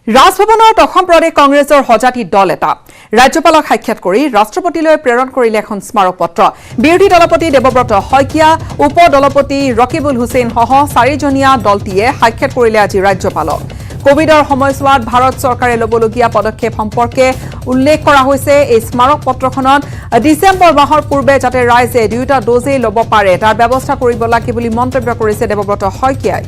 ৰাজভৱনত অসম প্ৰদেশ কংগ্ৰেছৰ হজাতি দল এটা ৰাজ্যপালক সাক্ষাৎ কৰি ৰাষ্ট্ৰপতিলৈ প্ৰেৰণ কৰিলে এখন স্মাৰক পত্ৰ। বিৰোধী দলপতি দেৱব্ৰত শইকীয়া, উপ দলপতি ৰকিবুল হুছেইন সহ 4জনীয়া দলটিয়ে সাক্ষাৎ কৰিলে আজি ৰাজ্যপালক। কোভিডৰ সময়ছোৱাত ভাৰত চৰকাৰে ল'বলগীয়া পদক্ষেপ সম্পৰ্কে উল্লেখ কৰা হৈছে। এই স্মাৰক পত্ৰখনত ডিচেম্বৰ মাহৰ পূৰ্বে যাতে ৰাইজে দুয়োটা ড'জেই ল'ব পাৰে তাৰ ব্যৱস্থা কৰিব লাগে বুলি মন্তব্য কৰিছে দেৱব্ৰত শইকীয়াই।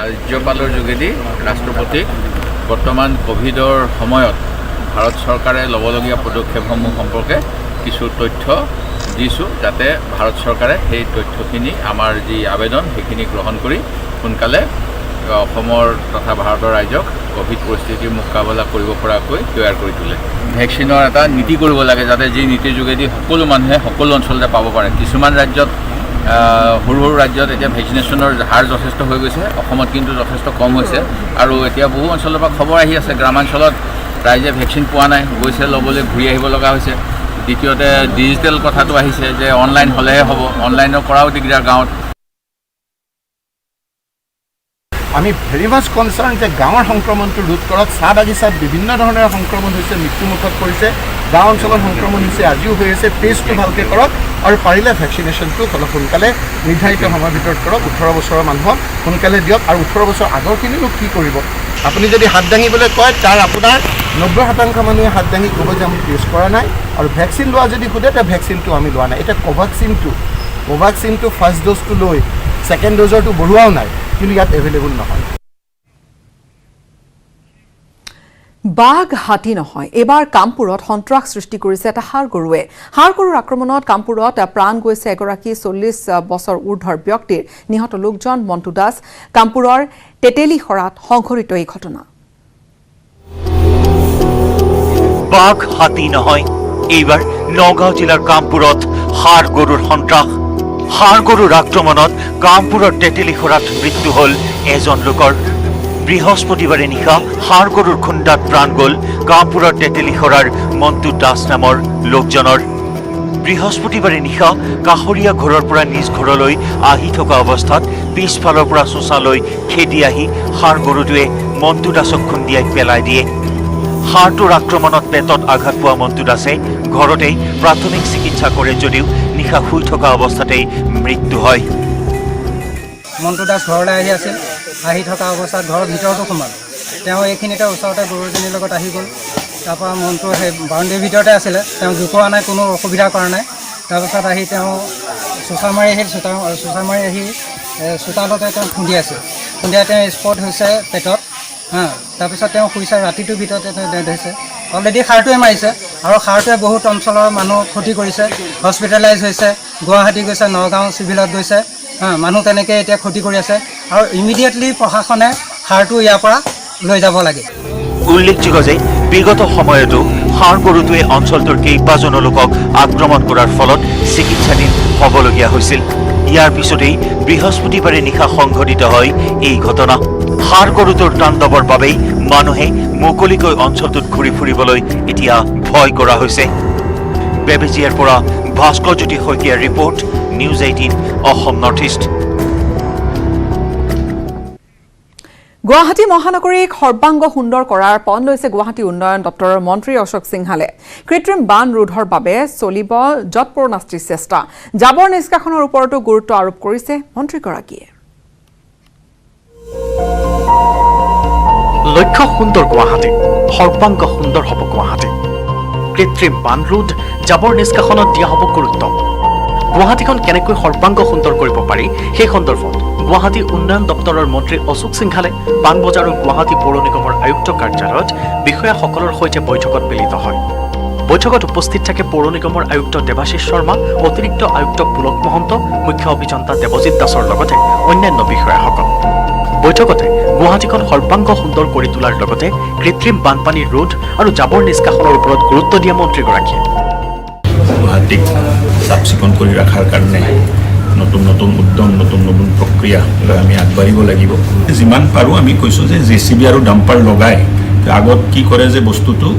ৰাজ্যপালৰ যোগেদি ৰাষ্ট্ৰপতিক বৰ্তমান কোভিডৰ সময়ত ভাৰত চৰকাৰে ল'বলগীয়া পদক্ষেপসমূহ সম্পৰ্কে কিছু তথ্য দিছোঁ, যাতে ভাৰত চৰকাৰে সেই তথ্যখিনি আমাৰ যি আবেদন সেইখিনি গ্ৰহণ কৰি সোনকালে অসমৰ তথা ভাৰতৰ ৰাইজক কোভিড পৰিস্থিতিৰ মোকাবিলা কৰিব পৰাকৈ তৈয়াৰ কৰি তোলে। ভেকচিনৰ এটা নীতি কৰিব লাগে, যাতে যি নীতিৰ যোগেদি সকলো মানুহে সকলো অঞ্চলতে পাব পাৰে। কিছুমান ৰাজ্যত সৰু সৰু ৰাজ্যত এতিয়া ভেকচিনেশ্যনৰ হাৰ যথেষ্ট হৈ গৈছে, অসমত কিন্তু যথেষ্ট কম হৈছে। আৰু এতিয়া বহু অঞ্চলৰ পৰা খবৰ আহি আছে গ্ৰামাঞ্চলত ৰাইজে ভেকচিন পোৱা নাই, গৈছে ল'বলৈ ঘূৰি আহিব লগা হৈছে। দ্বিতীয়তে ডিজিটেল কথাটো আহিছে যে অনলাইন হ'লেহে হ'ব, অনলাইনৰ কৰাও দিগদাৰ গাঁৱত। আমি ভেৰি মাছ কনচাৰ্ণ যে গাঁৱৰ সংক্ৰমণটো ৰোধ কৰক। চাহ বাগিচাত বিভিন্ন ধৰণৰ সংক্ৰমণ হৈছে, মৃত্যুমুখত পৰিছে, গাঁও অঞ্চলত সংক্ৰমণ হৈছে, আজিও হৈ আছে। পেজটো ভালকৈ কৰক আৰু পাৰিলে ভেকচিনেশ্যনটো অলপ সোনকালে নিৰ্ধাৰিত সময়ৰ ভিতৰত কৰক। 18 বছৰৰ মানুহক সোনকালে দিয়ক। আৰু 18 বছৰ আগৰখিনিনো কি কৰিব? আপুনি যদি হাত দাঙিবলৈ কয়, তাৰ আপোনাৰ 90% মানুহে হাত দাঙি ক'ব যে আমি টেষ্ট কৰা নাই। আৰু ভেকচিন লোৱা যদি সোধে, তেতিয়া ভেকচিনটো আমি লোৱা নাই। এতিয়া কোভাক্সিনটো ফাৰ্ষ্ট ড'জটো লৈ ছেকেণ্ড ড'জৰটো বঢ়োৱাও নাই, কিন্তু ইয়াত এভেইলেবল নহয়। বাঘ হাতী নহয়, এইবাৰ কামপুৰত সন্ত্ৰাস সৃষ্টি কৰিছে এটা ষাঁড় গৰুৱে। ষাঁড় গৰুৰ আক্ৰমণত কামপুৰত প্ৰাণ গৈছে এগৰাকী 40 বছৰ ঊৰ্ধৰ ব্যক্তিৰ। নিহত লোকজন মণ্টু দাস। কামপুৰৰ তেতেলীখৰাত সংঘটিত এই ঘটনা। বাঘ হাতী নহয়, এইবাৰ নগাঁও জিলাৰ কামপুৰত ষাঁড় গৰুৰ সন্ত্ৰাস। ষাঁড় গৰুৰ আক্ৰমণত কামপুৰৰ তেতেলীখৰাত মৃত্যু হ'ল এজন লোকৰ। বৃহস্পতিবাৰে নিশা ষাঁড় গৰুৰ খুন্দাত প্ৰাণ গ'ল কামপুৰৰ তেতেলীখৰাৰ মণ্টু দাস নামৰ লোকজনৰ। বৃহস্পতিবাৰে নিশা কাষৰীয়া ঘৰৰ পৰা নিজ ঘৰলৈ আহি থকা অৱস্থাত পিছফালৰ পৰা চোঁচালৈ খেদি আহি ষাঁড় গৰুটোৱে মণ্টু দাসক খুন্দিয়াই পেলাই দিয়ে। ষাঁড়টোৰ আক্ৰমণত পেটত আঘাত পোৱা মণ্টু দাসে ঘৰতেই প্ৰাথমিক চিকিৎসা কৰে যদিও নিশা শুই থকা অৱস্থাতেই মৃত্যু হয়। মণ্টু দাস ঘৰলৈ আহি আছিল, আহি থকা অৱস্থাত ঘৰৰ ভিতৰতো সোমাল। তেওঁ এইখিনিতে ওচৰতে গৰুজনীৰ লগত আহি গ'ল। তাৰপৰা মণ্টু সেই বাউণ্ডেৰীৰ ভিতৰতে আছিলে, তেওঁ জোকোৱা নাই, কোনো অসুবিধা কৰা নাই। তাৰপিছত আহি তেওঁ চোঁচা মাৰি আহি চোতালতে তেওঁ খুন্দিয়াইছিল। খুন্দিয়াই তেওঁ স্পট হৈছে পেটত। তাৰপিছত তেওঁ শুইছে, ৰাতিটোৰ ভিতৰতে তেওঁ ডেথ হৈছে। অলৰেডি ষাঁড়টোৱে মাৰিছে আৰু ষাঁড়টোৱে বহুত অঞ্চলৰ মানুহ ক্ষতি কৰিছে, হস্পিটেলাইজ হৈছে, গুৱাহাটী গৈছে, নগাঁও চিভিলত গৈছে। মানুহ তেনেকৈ এতিয়া ক্ষতি কৰি আছে আৰু ইমিডিয়েটলি প্ৰশাসনে ষাঁড়টো ইয়াৰ পৰা লৈ যাব লাগে। উল্লেখযোগ্য যে বিগত সময়তো ষাঁড় গৰুটোৱে অঞ্চলটোৰ কেইবাজনো লোকক আক্ৰমণ কৰাৰ ফলত চিকিৎসাধীন হ'বলগীয়া হৈছিল। ইয়াৰ পিছতেই বৃহস্পতিবাৰে নিশা সংঘটিত হয় এই ঘটনা। ষাঁড় গৰুটোৰ তাণ্ডৱৰ বাবেই মানুহে মুকলিকৈ অঞ্চলটোত ঘূৰি ফুৰিবলৈ এতিয়া ভয় কৰা হৈছে। বেবেজিয়াৰ পৰা ভাস্কৰজ্যোতি শইকীয়াৰ report, news 18 Assam north east. Guwahati মহানগৰীক সৰ্বাংগ সুন্দৰ কৰাৰ পণ লৈছে গুৱাহাটী উন্নয়ন দপ্তৰৰ মন্ত্ৰী অশোক সিংহালে। কৃত্ৰিম বান ৰোধৰ বাবে চলিব যৎপৰোনাস্তি চেষ্টা। জাবৰ নিষ্কাশনৰ ওপৰতো গুৰুত্ব আৰোপ কৰিছে মন্ত্ৰীগৰাকীয়ে। লক্ষ্য সুন্দৰ গুৱাহাটী, সৰ্বাংগ সুন্দৰ হ'ব গুৱাহাটী। কৃত্ৰিম বান ৰোধ, জাবৰ নিষ্কাশনত দিয়া হ'ব গুৰুত্ব। গুৱাহাটীখন কেনেকৈ সৰ্বাংগ সুন্দৰ কৰিব পাৰি সেই সন্দৰ্ভত গুৱাহাটী উন্নয়ন দপ্তৰৰ মন্ত্ৰী অশোক সিংহালে পাণবজাৰ আৰু গুৱাহাটী পৌৰ নিগমৰ আয়ুক্ত কাৰ্যালয়ত বিষয়াসকলৰ সৈতে বৈঠকত মিলিত হয়। বৈঠকত উপস্থিত থাকে পৌৰ নিগমৰ আয়ুক্ত দেৱাশিষ শৰ্মা, অতিৰিক্ত আয়ুক্ত পুলক মহন্ত, মুখ্য অভিযন্তা দেৱজিৎ দাসৰ লগতে অন্যান্য বিষয়াসকল। বৈঠকতে গুৱাহাটীখন সৰ্বাংগ সুন্দৰ কৰি তোলাৰ লগতে কৃত্ৰিম বানপানী ৰোধ আৰু জাবৰ নিষ্কাশনৰ ওপৰত গুৰুত্ব দিয়া মন্ত্ৰীগৰাকীয়ে গুৱাহাটীক চাফ চিকুণ কৰি ৰখাৰ কাৰণে নতুন নতুন উদ্যম, নতুন নতুন প্ৰক্ৰিয়া লৈ আমি আগবাঢ়িব লাগিব। যিমান পাৰোঁ আমি কৈছোঁ যে JCB আৰু ডাম্পাৰ লগাই আগত কি কৰে যে বস্তুটো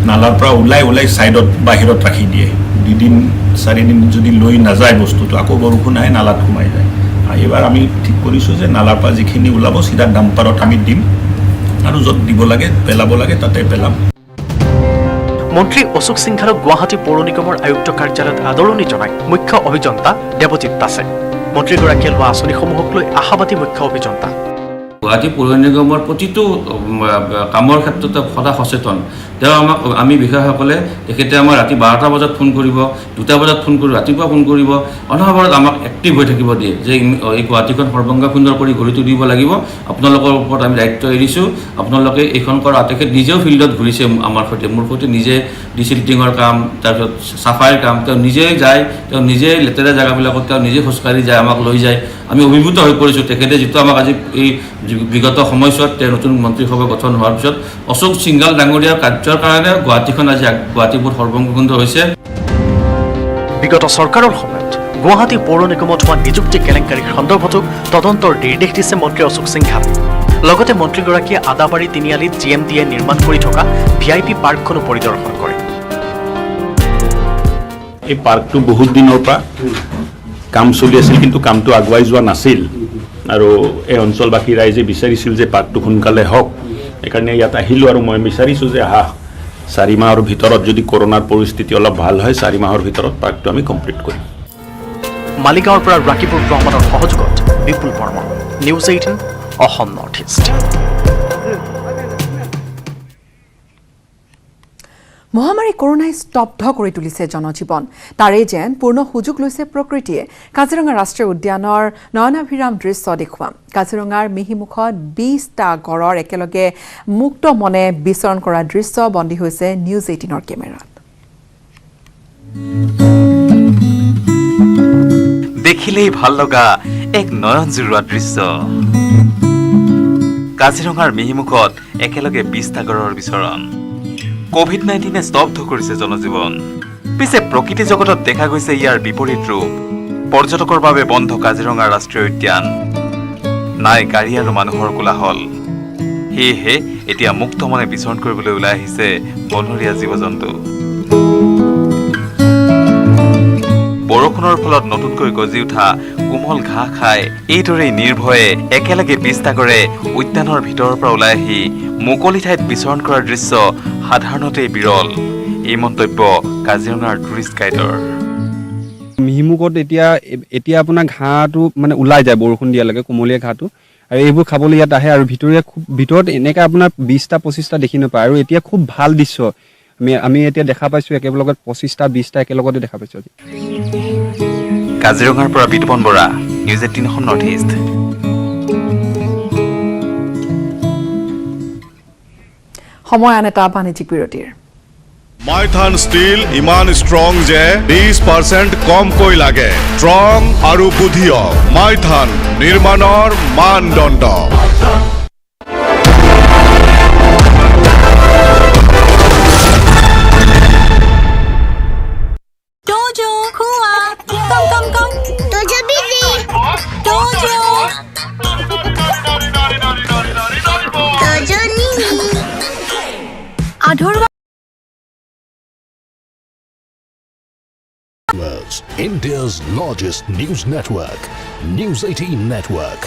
নালাৰ পৰা ওলাই ছাইডত বাহিৰত ৰাখি দিয়ে। 2 দিন 4 দিন যদি লৈ নাযায় বস্তুটো, আকৌ বৰষুণ আহে নালাত সোমাই যায়। এইবাৰ আমি ঠিক কৰিছোঁ যে নালাৰ পৰা যিখিনি ওলাব চিধা ডাম্পাৰত আমি দিম আৰু য'ত দিব লাগে পেলাব লাগে তাতে পেলাম। মন্ত্ৰী অশোক সিংঘালক গুৱাহাটী পৌৰ নিগমৰ আয়ুক্ত কাৰ্যালয়ত আদৰণি জনাই মুখ্য অভিযন্তা দেৱজিৎ দাসে। মন্ত্ৰীগৰাকীয়ে লোৱা আঁচনিসমূহক লৈ আশাবাদী মুখ্য অভিযন্তা। গুৱাহাটী পৌৰ নিগমৰ প্ৰতিটো কামৰ ক্ষেত্ৰতে সদা সচেতন। আমি বিষয়াসকলে তেখেতে আমাৰ ৰাতি 12টা বজাত ফোন কৰিব, 2টা বজাত ফোন কৰিব, ৰাতিপুৱা ফোন কৰিব, অনবৰত আমাক এক্টিভ হৈ থাকিব দিয়ে যে এই গুৱাহাটীখন সৰ্বাংগ সুন্দৰ কৰি গঢ়ি তুলিব লাগিব। আপোনালোকৰ ওপৰত আমি দায়িত্ব এৰিছোঁ, আপোনালোকে এইখন কৰা। তেখেত নিজেও ফিল্ডত ঘূৰিছে আমাৰ সৈতে, মোৰ সৈতে নিজে ডিচিল্টিঙৰ কাম, তাৰপিছত চাফাইৰ কাম তেওঁ নিজেই যায়, তেওঁ নিজেই লেতেৰা জেগাবিলাকত তেওঁ নিজে খোজকাঢ়ি যায়, আমাক লৈ যায়। আমি অভিভূত হৈ পৰিছোঁ। তেখেতে যিটো আমাক আজি এই বিগত সময়ছোৱাত নতুন মন্ত্ৰীসভা গঠন হোৱাৰ পিছত অশোক সিংঘাল ডাঙৰীয়াৰ কাৰ্যৰ কাৰণে গুৱাহাটীখন আজি গুৱাহাটী বহুত সৰ্বসুন্দৰ হৈছে। বিগত চৰকাৰৰ সময়ত গুৱাহাটী পৌৰ নিগমত হোৱা নিযুক্তি কেলেংকাৰীৰ সন্দৰ্ভতো তদন্তৰ নিৰ্দেশ দিছে মন্ত্ৰী অশোক সিংঘাল। লগতে মন্ত্ৰীগৰাকীয়ে আদাবাৰী তিনিআলিত GMDয়ে নিৰ্মাণ কৰি থকা VIP পাৰ্কখনো পৰিদৰ্শন কৰে। এই পাৰ্কটো বহুত দিনৰ পৰা কাম চলি আছিল, কিন্তু কামটো আগুৱাই যোৱা নাছিল আৰু এই অঞ্চলবাসী ৰাইজে বিচাৰিছিল যে পাৰ্কটো সোনকালে হওক। সেইকাৰণে ইয়াত আহিলোঁ আৰু মই বিচাৰিছোঁ যে 4 মাহৰ ভিতৰত যদি কৰোণাৰ পৰিস্থিতি অলপ ভাল হয় 4 মাহৰ ভিতৰত পাৰ্কটো আমি কমপ্লিট কৰিম। মালিগাঁৱৰ পৰা ৰাকিবুৰ ৰহমানৰ সহযোগত Bipul Barma, news 18 Assam north east. মহামাৰী কৰোনাই স্তব্ধ কৰি তুলিছে জনজীৱন। তাৰে যেন পূৰ্ণ সুযোগ লৈছে প্ৰকৃতিয়ে। কাজিৰঙা ৰাষ্ট্ৰীয় উদ্যানৰ নয়নাভিৰাম দৃশ্য দেখুৱাম। কাজিৰঙাৰ মিহিমুখত 20টা গড়ৰ একেলগে মুক্ত মনে বিচৰণ কৰা দৃশ্য বন্দী হৈছে নিউজ 18ৰ কেমেৰাত। দেখিলেই ভাল লগা এক নয়ন জুৰুৱা দৃশ্য। কাজিৰঙাৰ মিহিমুখত একেলগে 20টা গড়ৰ বিচৰণ। কোভিড-19 স্তব্ধ কৰিছে জনজীৱন। পিছে প্ৰকৃতি জগতত দেখা গৈছে ইয়াৰ বিপৰীত ৰূপ। পৰ্যটকৰ বাবে বন্ধ কাজিৰঙা ৰাষ্ট্ৰীয় উদ্যান। নাই গাড়ী আৰু মানুহৰ কোলাহল। সেয়েহে এতিয়া মুক্ত মনে বিচৰণ কৰিবলৈ ওলাই আহিছে বনৰীয়া জীৱ-জন্তু। বৰষুণৰ ফলত নতুনকৈ গজি উঠা কোমল ঘাঁহ খাই এইদৰেই নিৰ্ভয়ে একেলগে 20টা গড়ে উদ্যানৰ ভিতৰৰ পৰা ওলাই আহি মুকলি ঠাইত বিচৰণ কৰাৰ দৃশ্য সাধাৰণতেই বিৰল। এই মন্তব্য কাজিৰঙাৰ টুৰিষ্ট গাইডৰ। মিহিমুখত এতিয়া আপোনাৰ ঘাঁহটো মানে ওলাই যায় বৰষুণ দিয়ালৈকে, কোমলীয়া ঘাঁহটো, আৰু এইবোৰ খাবলৈ ইয়াত আহে। আৰু ভিতৰত এনেকৈ আপোনাৰ 20টা 25টা দেখি নাপায়। আৰু এতিয়া খুব ভাল দৃশ্য আমি এতিয়া দেখা পাইছোঁ, একেলগত 25টা 20টা একেলগতে দেখা পাইছোঁ। কাজিৰঙাৰ পৰা Bitupan Bora, news 18 Assam north east. সময় আন এটা বাণিজ্যিক বিৰতিৰ। মাইথান ষ্টীল ইমান ষ্ট্ৰং যে 20% কমকৈ লাগে। ষ্ট্ৰং আৰু বুদ্ধিয় মাইথান নিৰ্মাণৰ মানদণ্ড। India's largest news network, News 18 Network.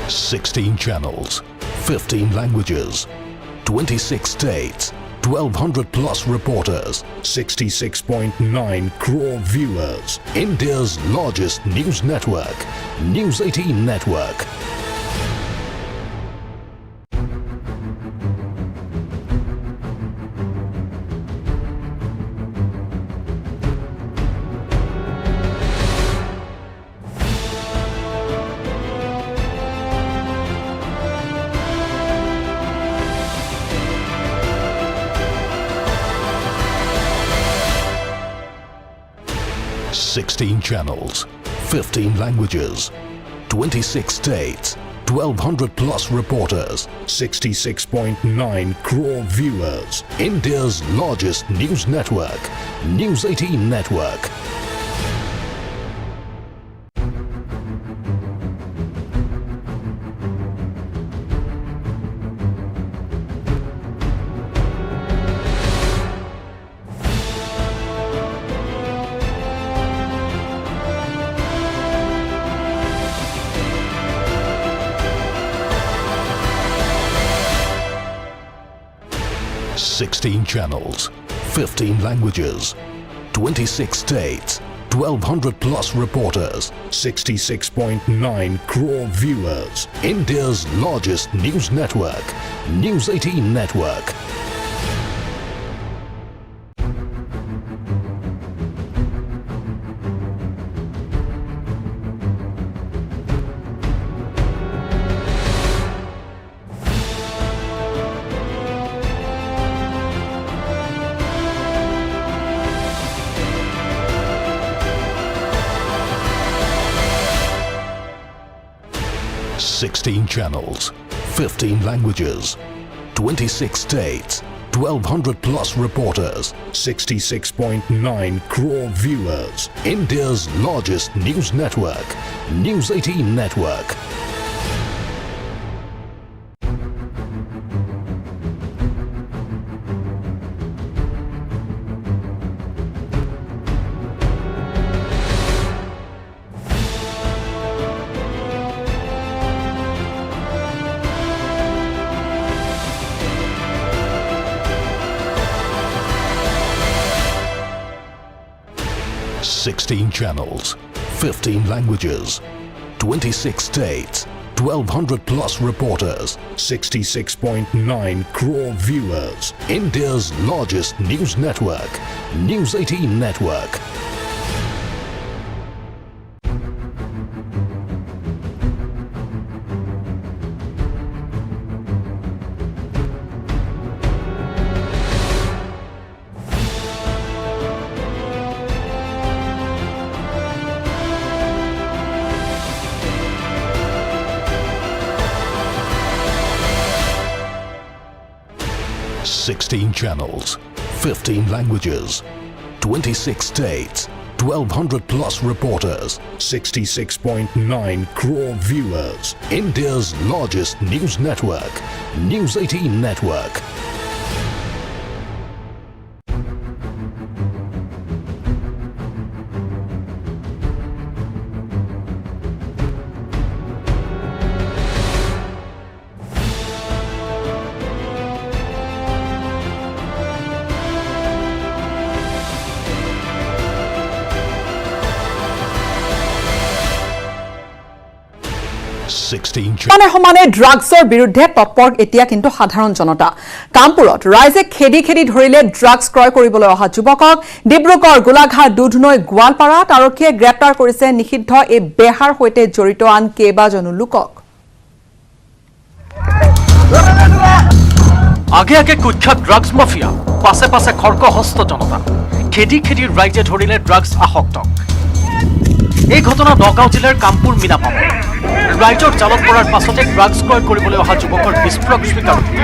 Sixteen channels, 15 languages, 26 states, 1,200 plus reporters, 66.9 crore viewers. India's largest news network, News 18 Network. Sixteen channels, 15 languages, 26 states, 1,200 plus reporters, 66.9 crore viewers. India's largest news network, News 18 Network. Sixteen channels, 15 languages, 26 states, 1,200 plus reporters, 66.9 crore viewers. India's largest news network, News 18 Network. Sixteen channels, 15 languages, 26 states, 1,200 plus reporters, 66.9 crore viewers. India's largest news network, News 18 Network. Sixteen channels, 15 languages, 26 states, 1,200 plus reporters, 66.9 crore viewers. India's largest news network, News 18 Network. Sixteen channels, 15 languages, 26 states, 1,200 plus reporters, 66.9 crore viewers. India's largest news network, News 18 Network. সমানে সমানে ড্ৰাগছৰ বিৰুদ্ধে তৎপৰ এতিয়া কিন্তু সাধাৰণ জনতা কামপুৰত ৰাইজে খেদি খেদি ধৰিলে ড্ৰাগছ ক্ৰয় কৰিবলৈ অহা যুৱকক ডিব্ৰুগড় গোলাঘাট দুধনৈ গোৱালপাৰাত আৰক্ষীয়ে গ্ৰেপ্তাৰ কৰিছে নিষিদ্ধ এই বেহাৰ সৈতে জড়িত আন কেইবাজনো লোকক আগে আগে কুখ্যাত ড্ৰাগছ মাফিয়া পাছে পাছে খৰ্কহস্ত জনতা খেদি খেদি ৰাইজে ধৰিলে ড্ৰাগছ আসক্তক এই ঘটনা নগাঁও জিলাৰ কামপুৰ মিনাপামত ৰাইজৰ জালত পৰাৰ পাছতে ড্ৰাগছ ক্ৰয় কৰিবলৈ অহা যুৱকৰ বিস্ফোৰক স্বীকাৰোক্তি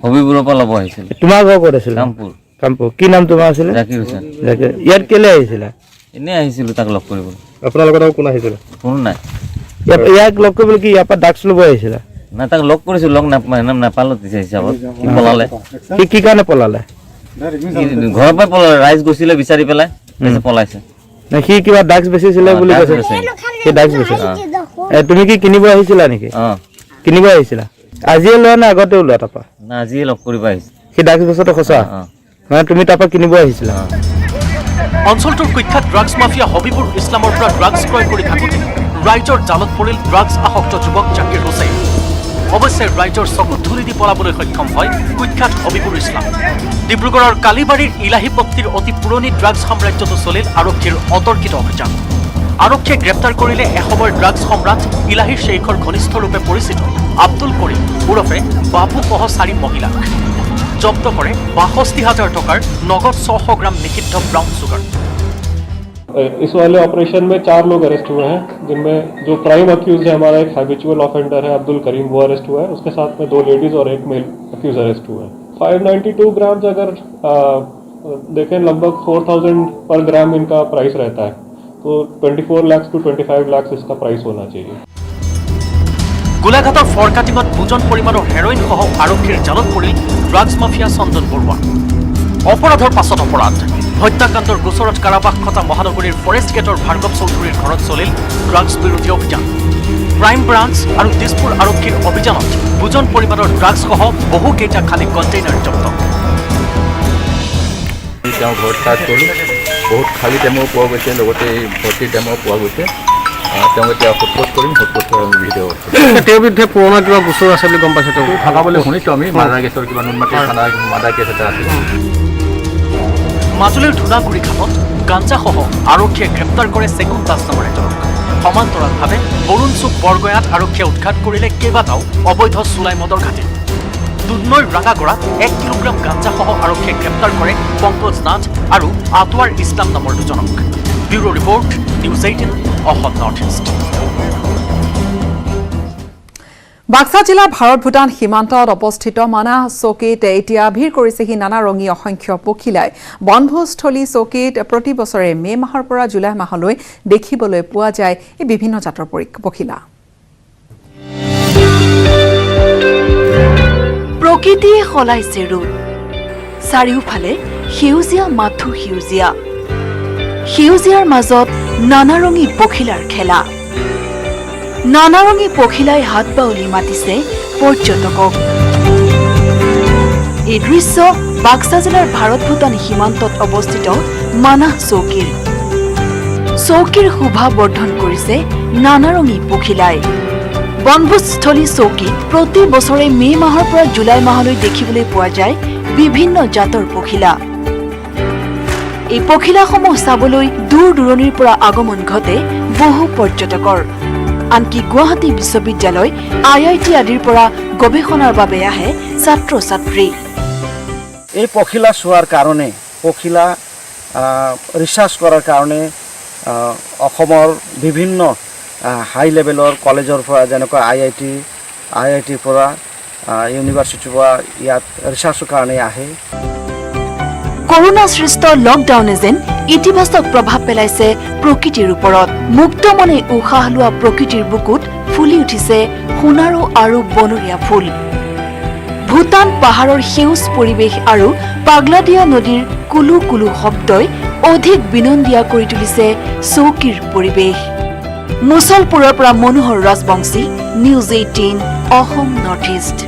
হবিবুৰৰ পৰা ল'ব আহিছিল তোমাৰ ঘৰ ক'ত আছিল কামপুৰ কামপুৰ কি নাম তোমাৰ আছিল জাকিৰ হুছেইন ইয়াত কেলে আহিছিলা এনেই আহিছিলোঁ তাক লগ কৰিবলৈ আপোনাৰ লগত আৰু কোন আহিছিল কোনো নাই ইয়াক লগ কৰিবলৈ কি ইয়াৰ পৰা ড্ৰাগছ ল'ব আহিছিলা নাই তাক লগ কৰিছোঁ লগ নাপালোঁ দিছে হিচাপত সি পলালে কি কাৰণে পলালে ঘৰৰ পৰাই পলালে ৰাইজ গৈছিলে বিচাৰি পেলাই পলাইছে সি কিবা ড্ৰাগছ বেচিছিলে বুলি কৈছে সি ড্ৰাগছ বেচিছে তুমি কি কিনিব আহিছিলা নেকি কিনিব আহিছিলা আজিয়ে লোৱা নে আগতে ওলোৱা তাৰপৰা না আজিয়ে লগ কৰিব আহিছে সি ড্ৰাগছ বেচটো সঁচা মানে তুমি তাৰপৰা কিনিব আহিছিলা অঞ্চলটোৰ কুখ্যাত ড্ৰাগছ মাফিয়া হবিবুৰ ইছলামৰ পৰা ড্ৰাগছ ক্ৰয় কৰি থাকোঁতে ৰাইজৰ জালত পৰিল ড্ৰাগছ আসক্ত যুৱক জাকিৰ হুছেইন অৱশ্যে ৰাইজৰ চকুত ধুলি দি পলাবলৈ সক্ষম হয় কুখ্যাত হবিবুৰ ইছলাম ডিব্ৰুগড়ৰ কালিবাৰীৰ ইলাহীপট্টিৰ অতি পুৰণি ড্ৰাগছ সাম্ৰাজ্যটো চলিল আৰক্ষীৰ অতৰ্কিত অভিযান আৰক্ষীয়ে গ্ৰেপ্তাৰ কৰিলে এসময়ৰ ড্ৰাগছ সম্ৰাট ইলাহী শ্বেইখৰ ঘনিষ্ঠ ৰূপে পৰিচিত আব্দুল কৰিম ওৰফে বাবুসহ 4 মহিলাক জব্দ কৰে ৬২,০০০ টকাৰ নগদ ৬০০ গ্ৰাম নিষিদ্ধ ব্ৰাউন চুগাৰ इस वाले ऑपरेशन में 4 लोग अरेस्ट हुए हैं, जिनमें जो प्राइम अक्यूज है हमारा एक हैबिचुअल ऑफेंडर है अब्दुल करीम, वो अरेस्ट हुआ है। उसके साथ में 2 लेडीज और 1 मेल अक्यूज अरेस्ट हुए हैं। 592 ग्राम्स अगर देखें लगभग 4000 पर ग्राम इनका प्राइस रहता है, तो 24 लाख to 25 लाख इसका प्राइस होना चाहिए। গোলাঘাটৰ ফৰকাটিঙত বুজন পৰিমাণৰ হেৰইন সহ আৰক্ষীৰ জালত পৰিল ড্ৰাগছ মাফিয়া চন্দন বৰুৱা। অপৰাধৰ পাছত অপৰাধ। হত্যাকাণ্ডৰ গোচৰত কাৰাবাস খটা মহানগৰীৰ ফৰেষ্ট গেটৰ ভাৰ্গৱ চৌধুৰীৰ ঘৰত চলিল ড্ৰাগছ বিৰোধী অভিযান। ক্ৰাইম ব্ৰাঞ্চ আৰু দিছপুৰ আৰক্ষীৰ অভিযানত বুজন পৰিমাণৰ ড্ৰাগছসহ বহুকেইটা খালী কণ্টেইনাৰ জব্দ। তেওঁ ঘৰত চাৰ্জ কৰিলোঁ, বহুত খালী ডেমো পোৱা গৈছে, লগতে ভৰ্তি ডেমো পোৱা গৈছে। তেওঁক এতিয়া সোধপোছ কৰিম, সোধপোছ কৰি আমি ভিডিঅ' তেওঁৰ বিৰুদ্ধে পুৰণা কিবা গোচৰ আছে বুলি গম পাইছোঁ। তেওঁ থকা বুলি শুনিছোঁ আমি, মাৰ্ডাৰ কেছৰ কিবা নুনমাটি থানা মাৰ্ডাৰ কেছ এটা আছিল। মাজুলীৰ ধূনাগুৰি ঘাটত গাঞ্জাসহ আৰক্ষীয়ে গ্ৰেপ্তাৰ কৰে চেগুন দাস নামৰ এজনক। সমান্তৰালভাৱে বৰুণ চুক বৰগয়াত আৰক্ষীয়ে উৎখাত কৰিলে কেইবাটাও অবৈধ চুলাই মদৰ ঘাটি। দুধনৈৰ ৰাঙাগড়াত 1 কিলোগ্ৰাম গাঞ্জাসহ আৰক্ষীয়ে গ্ৰেপ্তাৰ কৰে পংকজ নাথ আৰু আতৱাৰ ইছলাম নামৰ দুজনক। Bureau report, news 18 Assam north east. Baksa জিলাৰ ভাৰত ভূটান সীমান্তত অৱস্থিত মানাহ চৌকীত এতিয়া ভিৰ কৰিছেহি নানা ৰঙী অসংখ্য পখিলাই। বনভোজস্থলী চৌকীত প্ৰতি বছৰে মে' মাহৰ পৰা জুলাই মাহলৈ দেখিবলৈ পোৱা যায় এই বিভিন্ন জাতৰ পখিলা। প্ৰকৃতিয়ে সলাইছে ৰূপ, চাৰিওফালে সেউজীয়া মাথো সেউজীয়া, সেউজীয়াৰ মাজত নানাৰঙী পখিলাৰ খেলা। নানাৰঙী পখিলাই হাত বাউলি মাতিছে পৰ্যটকক। এই দৃশ্য বাক্সা জিলাৰ ভাৰত ভূটান সীমান্তত অৱস্থিত মানাহ চৌকীৰ। চৌকীৰ শোভা বৰ্ধন কৰিছে নানাৰঙী পখিলাই। বনভোজস্থলী চৌকীত প্ৰতি বছৰে মে' মাহৰ পৰা জুলাই মাহলৈ দেখিবলৈ পোৱা যায় বিভিন্ন জাতৰ পখিলা। এই পখিলাসমূহ চাবলৈ দূৰ দূৰণিৰ পৰা আগমন ঘটে বহু পৰ্যটকৰ। আনকি গুৱাহাটী বিশ্ববিদ্যালয়, IIT আদিৰ পৰা গৱেষণাৰ বাবে আহে ছাত্ৰ ছাত্ৰী। এই পখিলা চোৱাৰ কাৰণে, পখিলা ৰিচাৰ্চ কৰাৰ কাৰণে অসমৰ বিভিন্ন হাই লেভেলৰ কলেজৰ পৰা, যেনেকৈ IITৰ পৰা, ইউনিভাৰ্চিটিৰ পৰা ইয়াত ৰিচাৰ্চৰ কাৰণে আহে। কৰোনা সৃষ্ট লকডাউনে যেন ইতিবাচক প্ৰভাৱ পেলাইছে প্ৰকৃতিৰ ওপৰত। মুক্ত মনে উশাহ লোৱা প্ৰকৃতিৰ বুকুত ফুলি উঠিছে সোণাৰু আৰু বনৰীয়া ফুল। ভূটান পাহাৰৰ সেউজ পৰিৱেশ আৰু পাগলাদিয়া নদীৰ কুলু কুলু শব্দই অধিক বিনন্দীয়া কৰি তুলিছে চৌকীৰ পৰিৱেশ। মুছলপুৰৰ পৰা Manohar Rajbongshi, news 18 Assam north east.